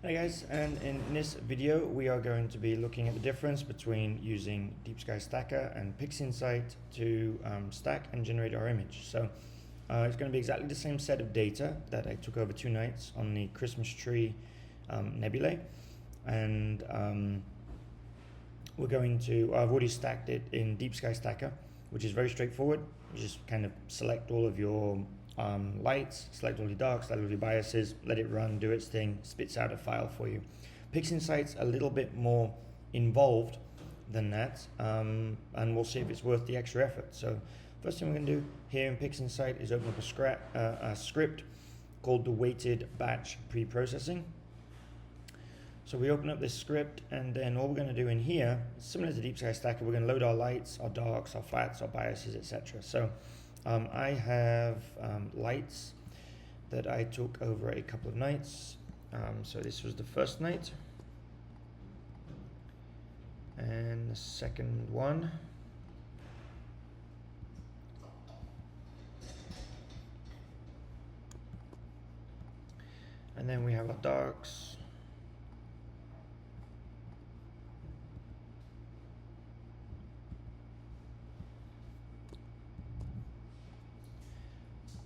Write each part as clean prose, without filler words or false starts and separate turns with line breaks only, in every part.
Hey guys, and in this video we are going to be looking at the difference between using Deep Sky Stacker and Pixinsight to stack and generate our image. So it's going to be exactly the same set of data that I took over 2 nights on the Christmas tree nebulae, and I've already stacked it in Deep Sky Stacker, which is very straightforward. You just kind of select all of your lights, select all your darks, select all your biases, let it run, do its thing, spits out a file for you. Pixinsight's a little bit more involved than that, and we'll see if it's worth the extra effort. So first thing we're going to do here in Pixinsight is open up a script called the weighted batch pre-processing. So we open up this script, and then all we're going to do in here, similar to Deep Sky Stacker, we're going to load our lights, our darks, our flats, our biases, etc. So I have lights that I took over a couple of nights. So this was the first night, and the second one. And then we have our darks.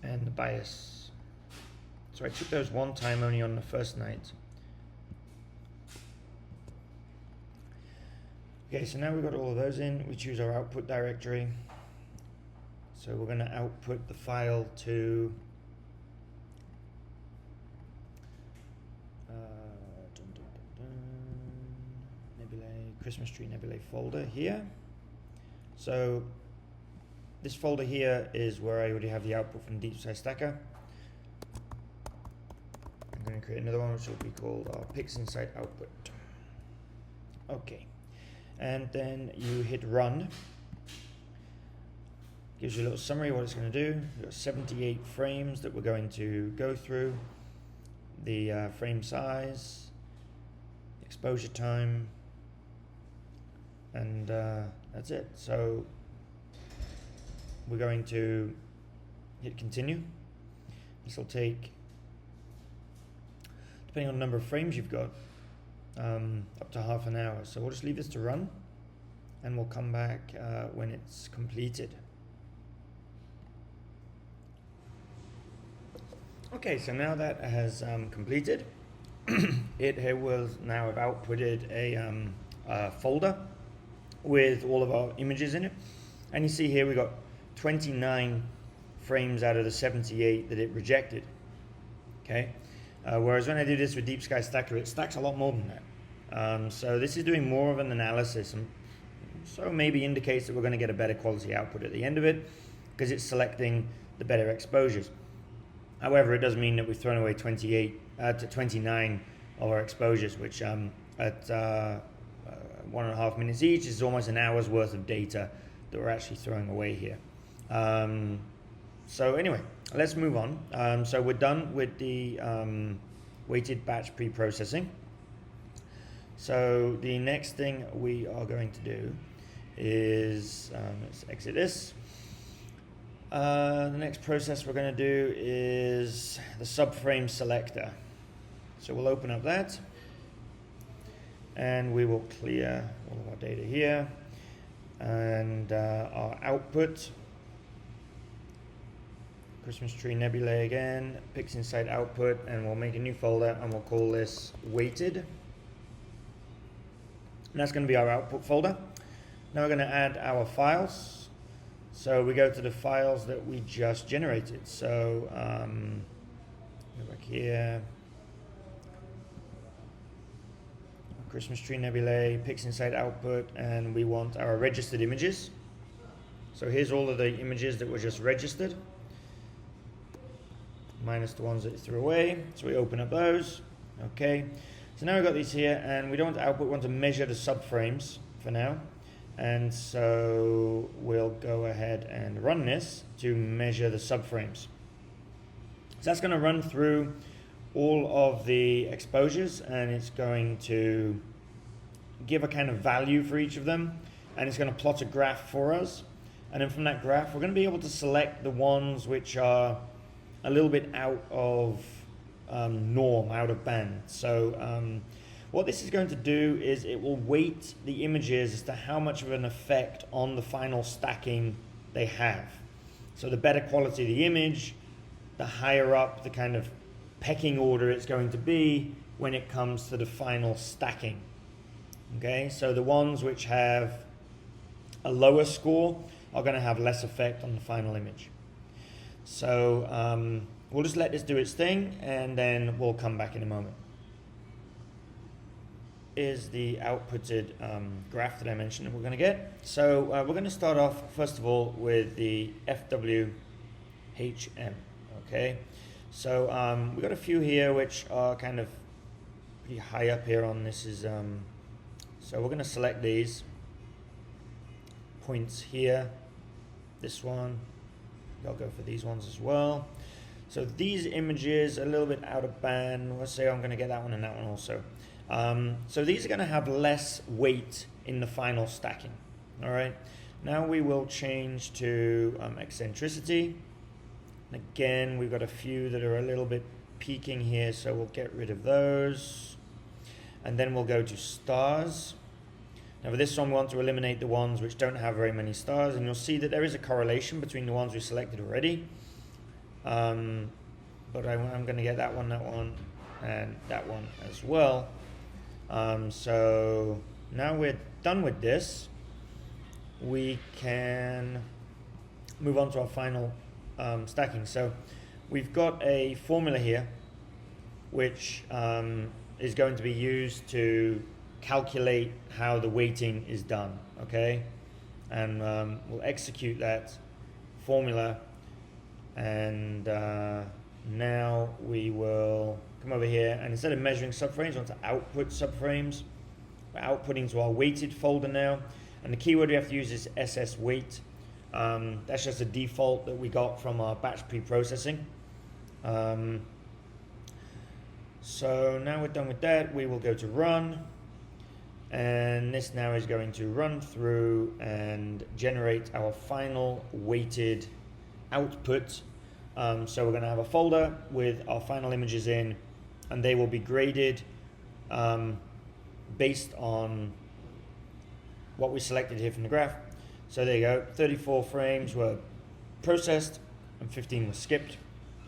And the bias. So I took those one time only on the first night. Okay, so now we've got all of those in. We choose our output directory. So we're going to output the file to nebulae, Christmas tree nebulae folder here. So this folder here is where I already have the output from Deep Sky Stacker. I'm going to create another one which will be called our Pixinsight output. Okay, and then you hit run. Gives you a little summary of what it's going to do. We've got 78 frames that we're going to go through. The frame size, exposure time, and that's it. So we're going to hit continue. This will take, depending on the number of frames you've got, up to half an hour. So we'll just leave this to run, and we'll come back when it's completed. Okay, so now that has completed, it will now have outputted a folder with all of our images in it. And you see here we got 29 frames out of the 78 that it rejected. Okay, whereas when I do this with Deep Sky Stacker, it stacks a lot more than that. So this is doing more of an analysis, and so maybe indicates that we're going to get a better quality output at the end of it, because it's selecting the better exposures. However, it does mean that we've thrown away 29 of our exposures, which at 1.5 minutes each is almost an hour's worth of data that we're actually throwing away here. So anyway, let's move on. So we're done with the weighted batch pre-processing. So the next thing we are going to do is, let's exit this. The next process we're going to do is the subframe selector. So we'll open up that, and we will clear all of our data here, and our output, Christmas tree nebulae again, Pixinsight output, and we'll make a new folder, and we'll call this weighted. And that's going to be our output folder. Now we're going to add our files. So we go to the files that we just generated. So go back here, Christmas tree nebulae, Pixinsight output, and we want our registered images. So here's all of the images that were just registered, minus the ones that you threw away. So we open up those. Okay, so now we've got these here, and we don't want to output, we want to measure the subframes for now. And so we'll go ahead and run this to measure the subframes. So that's going to run through all of the exposures, and it's going to give a kind of value for each of them, and it's going to plot a graph for us. And then from that graph, we're going to be able to select the ones which are a little bit out of norm, out of band. So what this is going to do is it will weight the images as to how much of an effect on the final stacking they have. So the better quality the image, the higher up the kind of pecking order it's going to be when it comes to the final stacking. Okay, so the ones which have a lower score are going to have less effect on the final image. So we'll just let this do its thing, and then we'll come back in a moment. Is the outputted graph that I mentioned that we're going to get. So we're going to start off first of all with the FWHM. Okay, so we've got a few here which are kind of pretty high up here on this. So we're going to select these points here, this one. I'll go for these ones as well. So these images are a little bit out of band. Let's say I'm going to get that one and that one also. So these are going to have less weight in the final stacking. All right. Now we will change to eccentricity. Again, we've got a few that are a little bit peaking here, so we'll get rid of those. And then we'll go to stars. Now for this one, we want to eliminate the ones which don't have very many stars, and you'll see that there is a correlation between the ones we selected already. But I'm going to get that one, and that one as well. So now we're done with this, we can move on to our final stacking. So we've got a formula here which is going to be used to calculate how the weighting is done, okay? And we'll execute that formula, and now we will come over here, and instead of measuring subframes, we want to output subframes. We're outputting to our weighted folder now, and the keyword we have to use is SS weight. That's just a default that we got from our batch pre-processing. So now we're done with that, we will go to run, and this now is going to run through and generate our final weighted output. So we're going to have a folder with our final images in, and they will be graded based on what we selected here from the graph. So there you go, 34 frames were processed and 15 were skipped.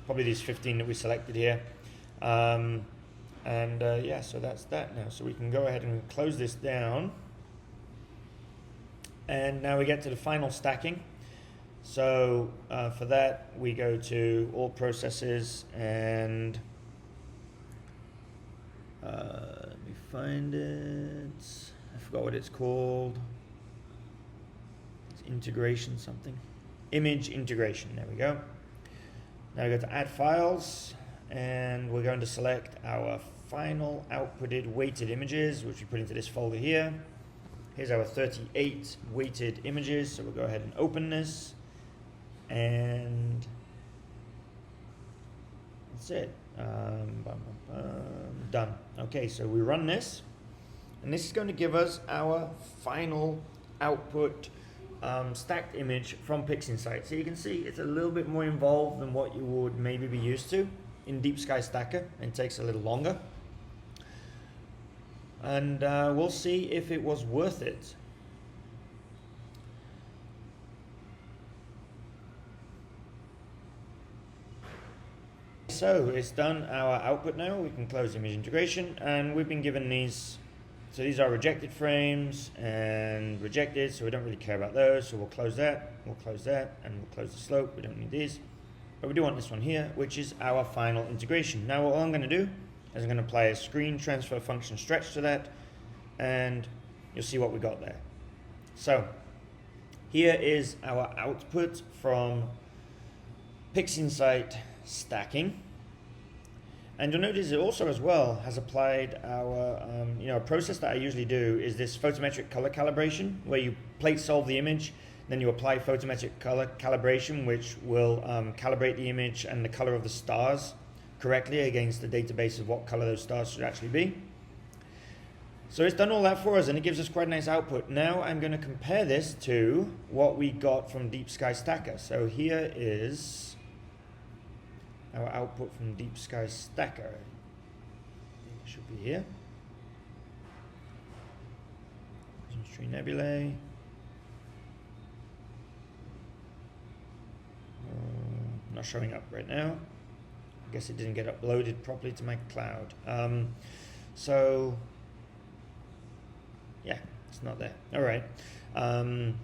Probably these 15 that we selected here. Yeah, so that's that now. So we can go ahead and close this down. And now we get to the final stacking. So for that, we go to all processes, and let me find it. I forgot what it's called. It's integration something. Image integration, there we go. Now we go to add files, and we're going to select our final outputted weighted images, which we put into this folder here. Here's our 38 weighted images, so we'll go ahead and open this. And that's it. Done. Okay, so we run this, and this is going to give us our final output stacked image from Pixinsight. So you can see it's a little bit more involved than what you would maybe be used to in Deep Sky Stacker, and takes a little longer. And we'll see if it was worth it. So it's done our output now. We can close image integration, and we've been given these. So these are rejected frames and rejected, so we don't really care about those. So we'll close that, and we'll close the slope. We don't need these, but we do want this one here, which is our final integration. Now what I'm going to do is I'm going to apply a screen transfer function stretch to that, and you'll see what we got there. So here is our output from Pixinsight stacking. And you'll notice it also as well has applied our, a process that I usually do is this photometric color calibration, where you plate solve the image, then you apply photometric color calibration, which will calibrate the image and the color of the stars correctly against the database of what color those stars should actually be. So it's done all that for us, and it gives us quite a nice output. Now I'm going to compare this to what we got from Deep Sky Stacker. So here is our output from Deep Sky Stacker. I think it should be here. Christmas Tree Nebulae. Not showing up right now. I guess it didn't get uploaded properly to my cloud. So yeah, it's not there. All right.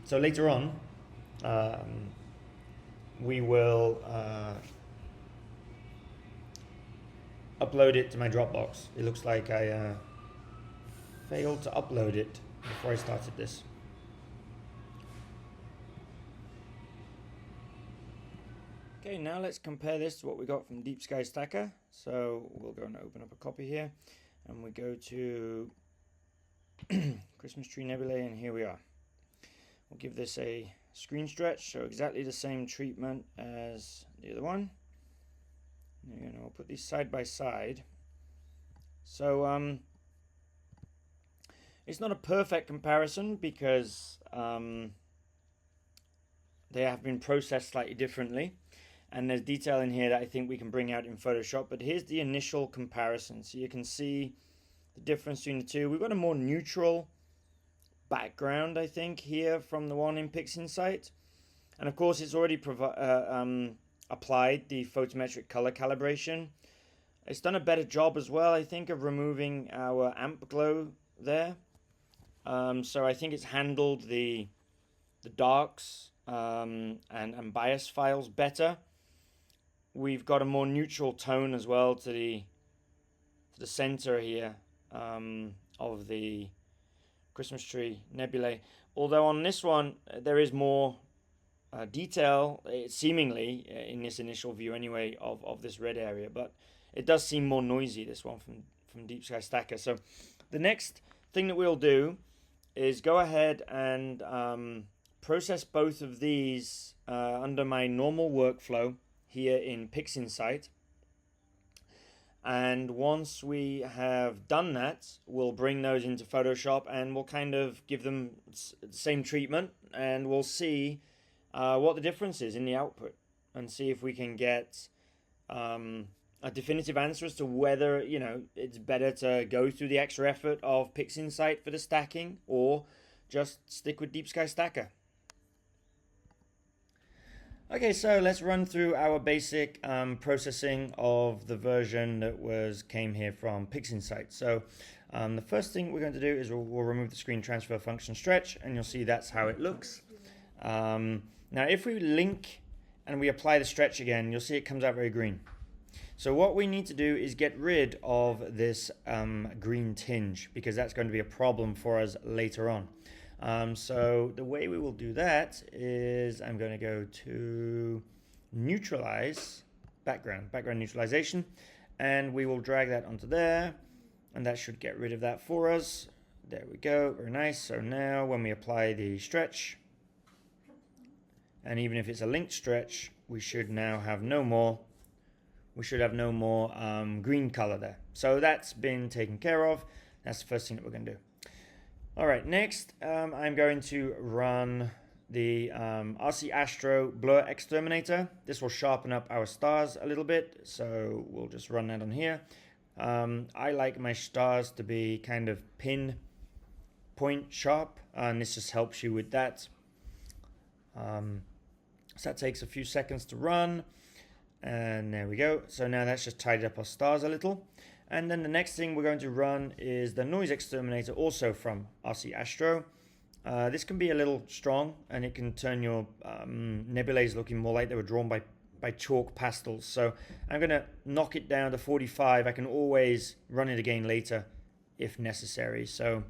So later on, we will upload it to my Dropbox. It looks like I failed to upload it before I started this. Okay, now let's compare this to what we got from Deep Sky Stacker. So we'll go and open up a copy here, and we go to Christmas Tree Nebulae, and here we are. We'll give this a screen stretch, so exactly the same treatment as the other one. And we'll put these side by side. So it's not a perfect comparison because they have been processed slightly differently. And there's detail in here that I think we can bring out in Photoshop. But here's the initial comparison. So you can see the difference between the two. We've got a more neutral background, I think, here from the one in Pixinsight. And of course, it's already applied the photometric color calibration. It's done a better job as well, I think, of removing our amp glow there. So I think it's handled the darks and bias files better. We've got a more neutral tone as well to the center here of the Christmas Tree Nebulae. Although on this one there is more detail, seemingly in this initial view anyway, of this red area, but it does seem more noisy, this one from Deep Sky Stacker. So the next thing that we'll do is go ahead and process both of these under my normal workflow here in Pixinsight. And once we have done that, we'll bring those into Photoshop and we'll kind of give them the same treatment, and we'll see what the difference is in the output and see if we can get a definitive answer as to whether, it's better to go through the extra effort of Pixinsight for the stacking or just stick with Deep Sky Stacker. Okay, so let's run through our basic processing of the version that came here from Pixinsight. So the first thing we're going to do is we'll remove the screen transfer function stretch, and you'll see that's how it looks. Now if we link and we apply the stretch again, you'll see it comes out very green. So what we need to do is get rid of this green tinge, because that's going to be a problem for us later on. So the way we will do that is I'm going to go to neutralize, background neutralization, and we will drag that onto there, and that should get rid of that for us. There we go, very nice. So now when we apply the stretch, and even if it's a linked stretch, we should now have no more. We should have no more green color there. So that's been taken care of. That's the first thing that we're going to do. All right, next I'm going to run the RC Astro Blur Exterminator. This will sharpen up our stars a little bit, so we'll just run that on here. I like my stars to be kind of point sharp, and this just helps you with that. So that takes a few seconds to run, and there we go. So now that's just tidied up our stars a little. And then the next thing we're going to run is the noise exterminator, also from RC Astro. This can be a little strong, and it can turn your nebulae looking more like they were drawn by chalk pastels. So I'm going to knock it down to 45. I can always run it again later if necessary. So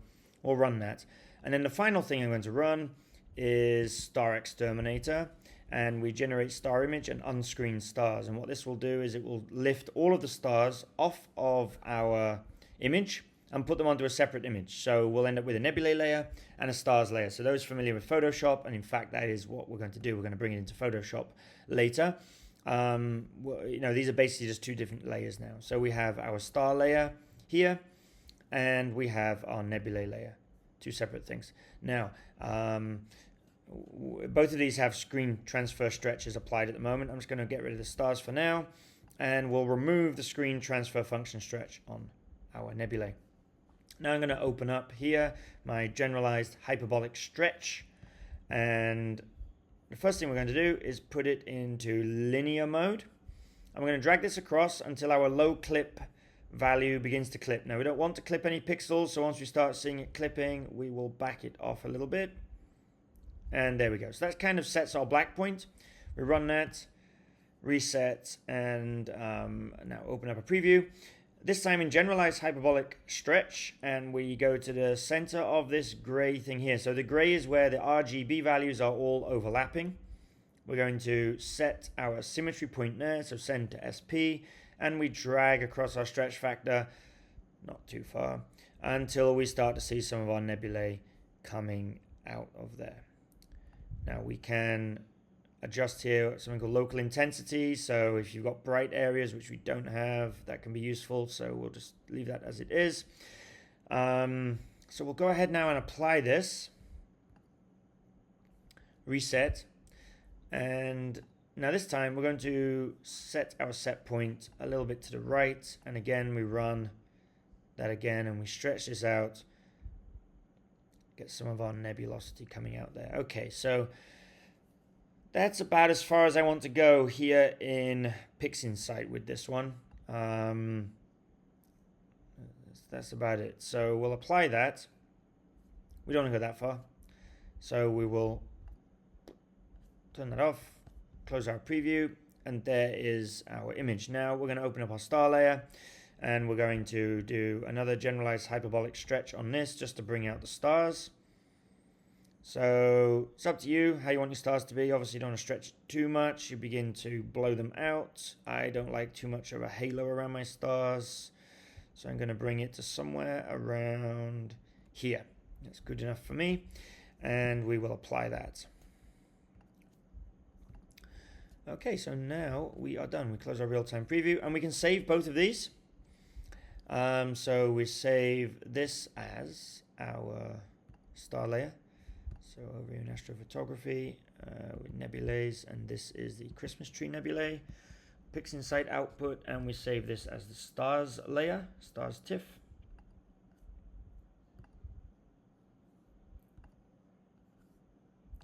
we'll run that. And then the final thing I'm going to run is Star Exterminator. And we generate star image and unscreen stars. And what this will do is it will lift all of the stars off of our image and put them onto a separate image. So we'll end up with a nebulae layer and a stars layer. So those familiar with Photoshop, and in fact that is what we're going to do. We're going to bring it into Photoshop later. These are basically just two different layers now. So we have our star layer here, and we have our nebulae layer, two separate things. Now, both of these have screen transfer stretches applied at the moment. I'm just going to get rid of the stars for now, and we'll remove the screen transfer function stretch on our nebulae. Now I'm going to open up here my generalized hyperbolic stretch, and the first thing we're going to do is put it into linear mode. I'm going to drag this across until our low clip value begins to clip. Now we don't want to clip any pixels, so once we start seeing it clipping, we will back it off a little bit. And there we go. So that kind of sets our black point. We run that, reset, and now open up a preview. This time in generalized hyperbolic stretch, and we go to the center of this gray thing here. So the gray is where the RGB values are all overlapping. We're going to set our symmetry point there, so send to SP, and we drag across our stretch factor, not too far, until we start to see some of our nebulae coming out of there. Now we can adjust here something called local intensity, so if you've got bright areas, which we don't have, that can be useful, so we'll just leave that as it is. So we'll go ahead now and apply this, reset, and now this time we're going to set our set point a little bit to the right, and again we run that again and we stretch this out, get some of our nebulosity coming out there. Okay, so that's about as far as I want to go here in Pixinsight with this one. That's about it. So we'll apply that. We don't want to go that far. So we will turn that off, close our preview, and there is our image. Now we're going to open up our star layer, and we're going to do another generalized hyperbolic stretch on this just to bring out the stars. So it's up to you how you want your stars to be. Obviously you don't want to stretch too much. You begin to blow them out. I don't like too much of a halo around my stars, so I'm going to bring it to somewhere around here. That's good enough for me, and we will apply that. Okay, so now we are done. We close our real-time preview, and we can save both of these. So we save this as our star layer. So over in Astrophotography with nebulae, and this is the Christmas tree nebulae. Pixinsight output, and we save this as the stars layer, stars TIFF.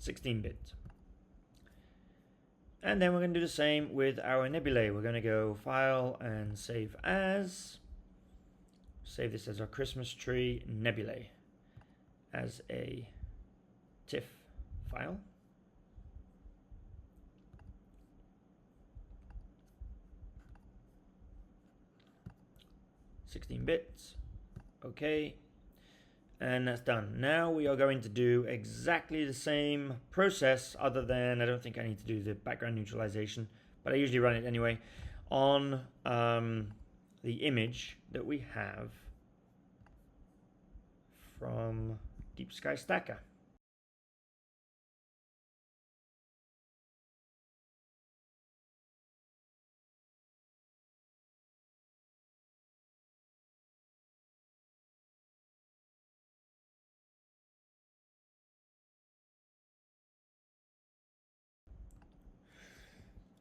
(16-bit). And then we're going to do the same with our nebulae. We're going to go File and Save As. Save this as our Christmas tree nebulae as a TIFF file. (16 bits). Okay, and that's done. Now we are going to do exactly the same process, other than I don't think I need to do the background neutralization, but I usually run it anyway on the image that we have from Deep Sky Stacker.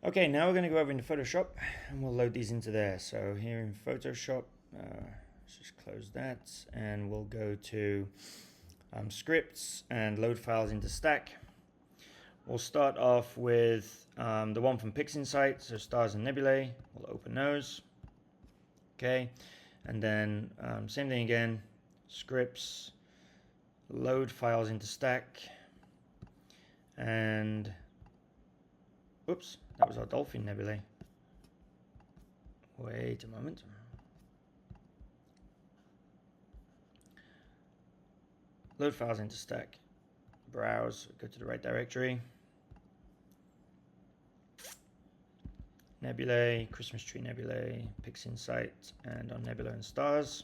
Okay, now we're going to go over into Photoshop and we'll load these into there. So here in Photoshop, let's just close that, and we'll go to scripts and load files into stack. We'll start off with the one from Pixinsight, so stars and nebulae. We'll open those. Okay, and then same thing again, scripts, load files into stack, and oops, that was our dolphin nebulae. Wait a moment. Load files into stack, browse, go to the right directory. Nebulae, Christmas tree nebulae, Pixinsight, and on nebula and stars.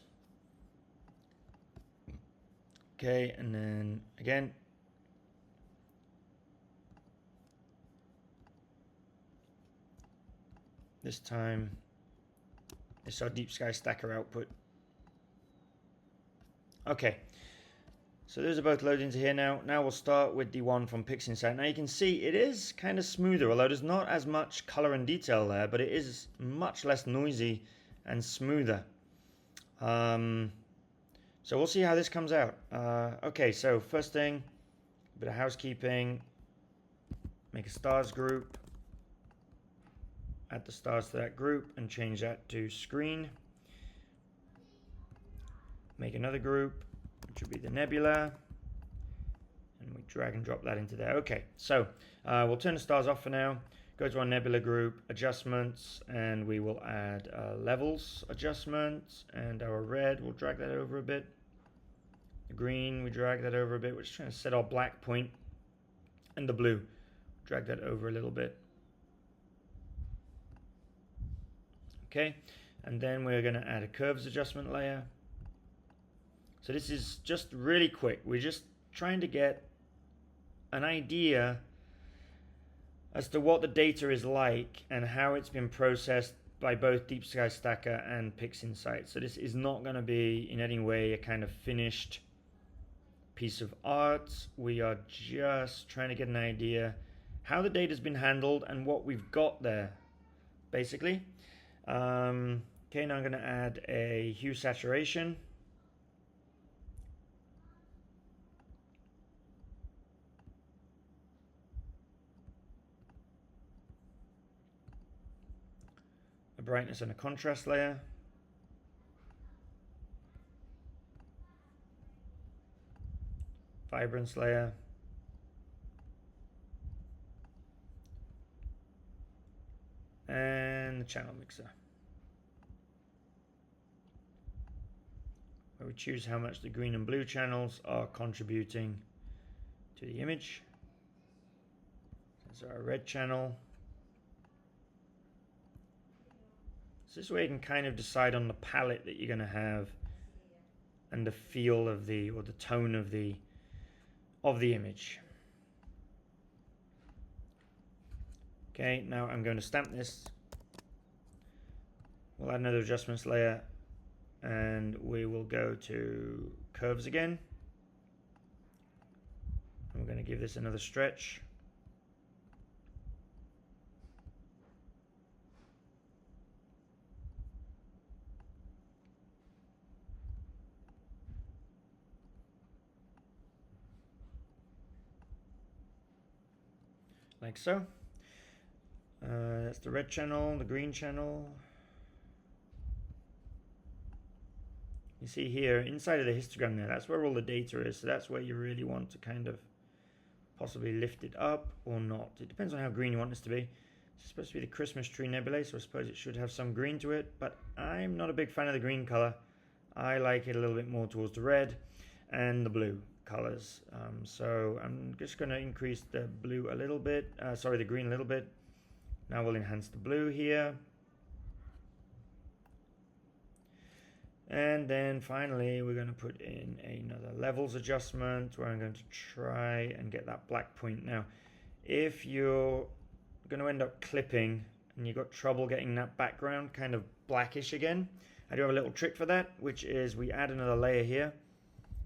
Okay, and then again, this time it's our Deep Sky Stacker output. Okay, So those are both loaded into here now. Now we'll start with the one from Pixinsight. Now you can see it is kind of smoother, although there's not as much color and detail there, but it is much less noisy and smoother. So we'll see how this comes out. Okay, so first thing, a bit of housekeeping. Make a stars group. Add the stars to that group and change that to screen. Make another group, which would be the nebula, and we drag and drop that into there. Okay, so we'll turn the stars off for now, go to our nebula group, adjustments, and we will add levels adjustment, and our red, we'll drag that over a bit. The green, we drag that over a bit. We're just trying to set our black point, and the blue, drag that over a little bit. Okay, and then we're going to add a curves adjustment layer. So this is just really quick. We're just trying to get an idea as to what the data is like and how it's been processed by both Deep Sky Stacker and Pixinsight. So this is not going to be in any way a kind of finished piece of art. We are just trying to get an idea how the data's been handled and what we've got there, basically. Okay, now I'm going to add a hue saturation. A brightness and a contrast layer. Vibrance layer. And the channel mixer, where we choose how much the green and blue channels are contributing to the image. There's our red channel. So this way you can kind of decide on the palette that you're going to have and the feel of the, or the tone of the image. Okay, now I'm going to stamp this. We'll add another adjustments layer, and we will go to curves again. And we're going to give this another stretch. Like so. That's the red channel, the green channel. You see here, inside of the histogram there, that's where all the data is. So that's where you really want to kind of possibly lift it up or not. It depends on how green you want this to be. It's supposed to be the Christmas tree nebula, so I suppose it should have some green to it, but I'm not a big fan of the green color. I like it a little bit more towards the red and the blue colors. So I'm just going to increase the blue a little bit, the green a little bit. Now we'll enhance the blue here. And then finally we're going to put in another levels adjustment where I'm going to try and get that black point. Now if you're going to end up clipping and you've got trouble getting that background kind of blackish again, I do have a little trick for that, which is we add another layer here.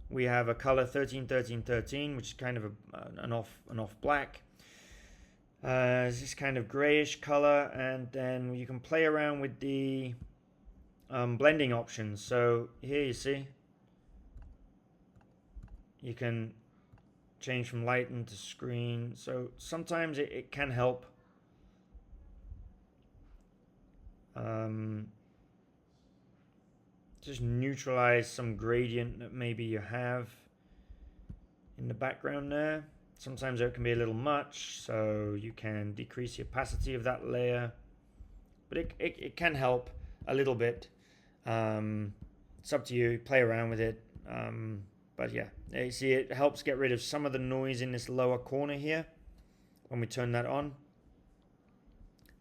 We have a color 131313, which is kind of an off black. It's this kind of grayish color, and then you can play around with the blending options. So here you see you can change from lighten to screen. So sometimes it can help just neutralize some gradient that maybe you have in the background there. Sometimes it can be a little much, so you can decrease the opacity of that layer, but it can help a little bit. It's up to you, play around with it, but yeah, you see it helps get rid of some of the noise in this lower corner here. When we turn that on,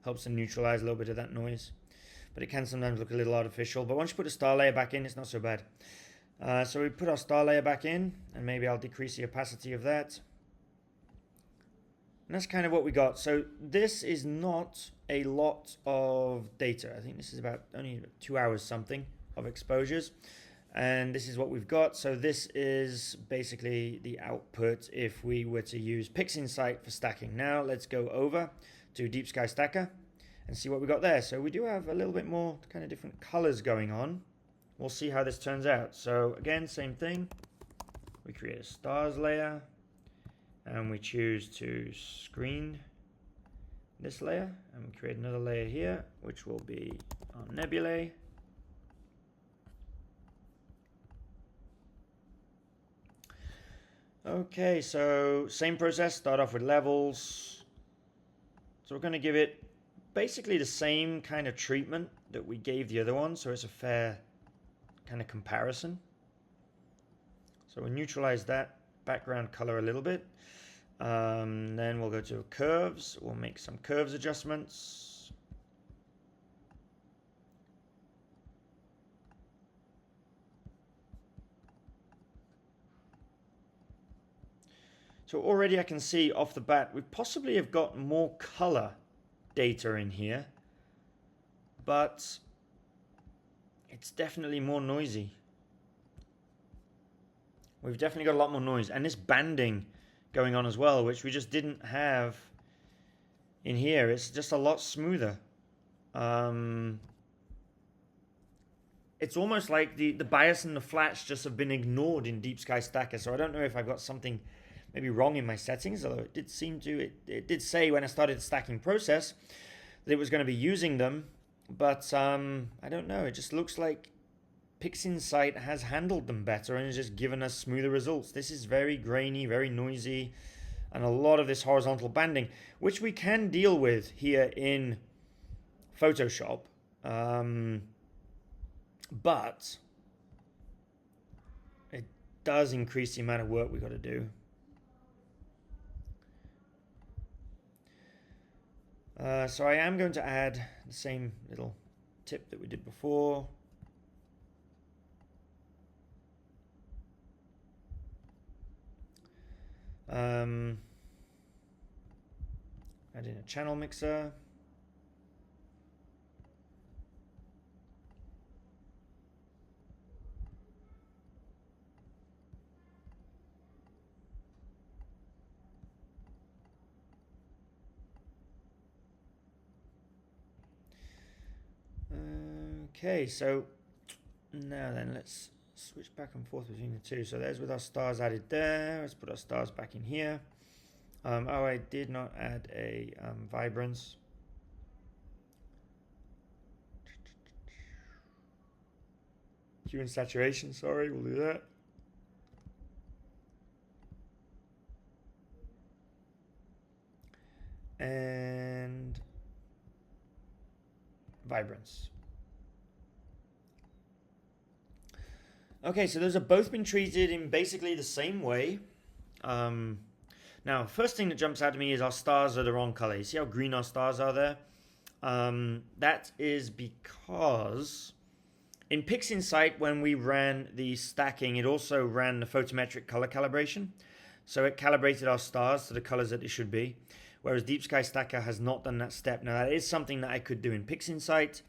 helps to neutralize a little bit of that noise, but it can sometimes look a little artificial. But once you put a star layer back in, it's not so bad. So we put our star layer back in, and maybe I'll decrease the opacity of that. And that's kind of what we got. So this is not a lot of data. I think this is about only 2 hours something of exposures. And this is what we've got. So this is basically the output if we were to use Pixinsight for stacking. Now let's go over to Deep Sky Stacker and see what we got there. So we do have a little bit more kind of different colors going on. We'll see how this turns out. So again, same thing. We create a stars layer and we choose to screen this layer, and we create another layer here, which will be our nebulae. Okay, so same process, start off with levels. So we're going to give it basically the same kind of treatment that we gave the other one, so it's a fair kind of comparison. So we'll neutralize that background color a little bit. Then we'll go to curves. We'll make some curves adjustments. So already I can see off the bat we possibly have got more color data in here, but it's definitely more noisy. We've definitely got a lot more noise, and this banding going on as well, which we just didn't have in here. It's just a lot smoother. It's almost like the bias and the flats just have been ignored in Deep Sky Stacker. So I don't know if I've got something maybe wrong in my settings, although it did seem to, it did say when I started the stacking process that it was going to be using them, but I don't know. It just looks like Pixinsight has handled them better and has just given us smoother results. This is very grainy, very noisy, and a lot of this horizontal banding, which we can deal with here in Photoshop, but it does increase the amount of work we've got to do. So I am going to add the same little tip that we did before. Add in a channel mixer. Okay, so now then let's switch back and forth between the two. So there's with our stars added there. Let's put our stars back in here. Oh, I did not add a vibrance. Hue and saturation, sorry, we'll do that. And vibrance. Okay, so those have both been treated in basically the same way. Now, first thing that jumps out to me is our stars are the wrong color. You see how green our stars are there? That is because in Pixinsight, when we ran the stacking, it also ran the photometric color calibration. So it calibrated our stars to the colors that they should be, whereas Deep Sky Stacker has not done that step. Now, that is something that I could do in Pixinsight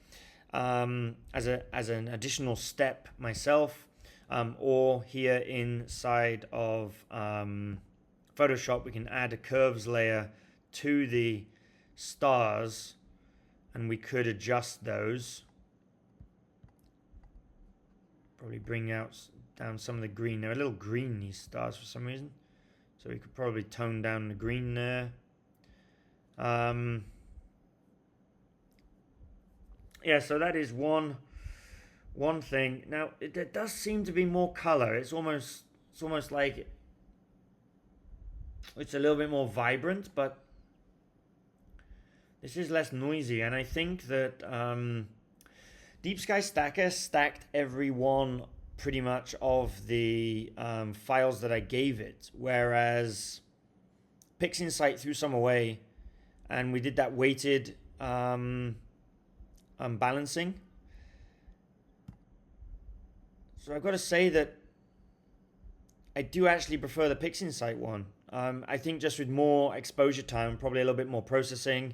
as an additional step myself. Or here inside of Photoshop, we can add a curves layer to the stars, and we could adjust those. Probably bring down some of the green. They're a little green, these stars, for some reason. So we could probably tone down the green there. Yeah, so that is one thing. Now there does seem to be more color. It's almost like it's a little bit more vibrant, but this is less noisy. And I think that Deep Sky Stacker stacked every one pretty much of the files that I gave it, whereas Pixinsight threw some away, and we did that weighted balancing. So I've got to say that I do actually prefer the Pixinsight one. I think just with more exposure time, probably a little bit more processing,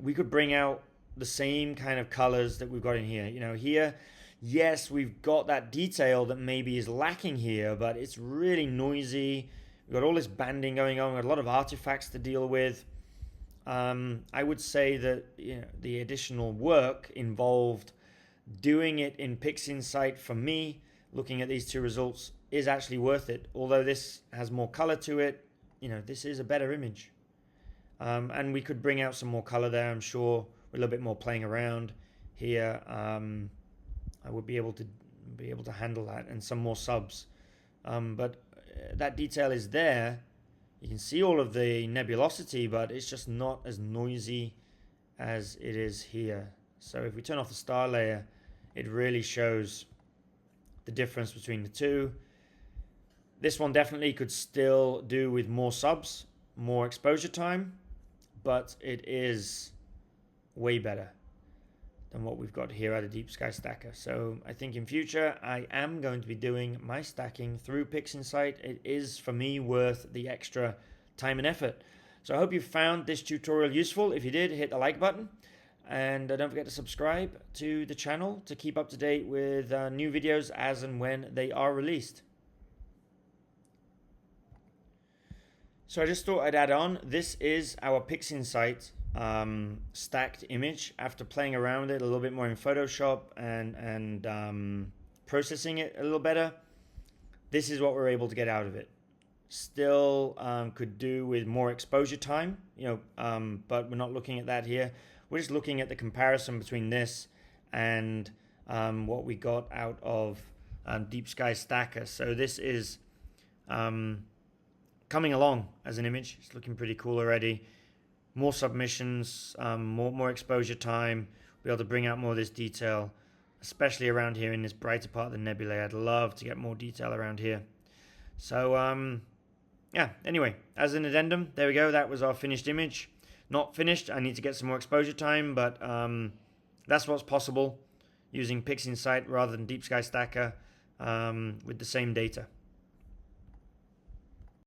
we could bring out the same kind of colors that we've got in here. You know, here yes, we've got that detail that maybe is lacking here, but it's really noisy. We've got all this banding going on. We've got a lot of artifacts to deal with. I would say that the additional work involved doing it in Pixinsight for me, looking at these two results, is actually worth it. Although this has more color to it, this is a better image. And we could bring out some more color there, I'm sure, with a little bit more playing around here. I would be able to handle that, and some more subs. But that detail is there. You can see all of the nebulosity, but it's just not as noisy as it is here. So if we turn off the star layer, it really shows the difference between the two. This one definitely could still do with more subs, more exposure time, but it is way better than what we've got here at a Deep Sky Stacker. So I think in future I am going to be doing my stacking through Pixinsight. It is for me worth the extra time and effort. So I hope you found this tutorial useful. If you did, hit the like button, and don't forget to subscribe to the channel to keep up to date with new videos as and when they are released. So I just thought I'd add on, this is our Pixinsight stacked image. After playing around with it a little bit more in Photoshop and processing it a little better, this is what we're able to get out of it. Still could do with more exposure time, but we're not looking at that here. We're just looking at the comparison between this and what we got out of Deep Sky Stacker. So this is coming along as an image. It's looking pretty cool already. More submissions, more exposure time. Be able to bring out more of this detail, especially around here in this brighter part of the nebulae. I'd love to get more detail around here. So yeah, anyway, as an addendum, there we go. That was our finished image. Not finished. I need to get some more exposure time, but that's what's possible using Pixinsight rather than Deep Sky Stacker with the same data.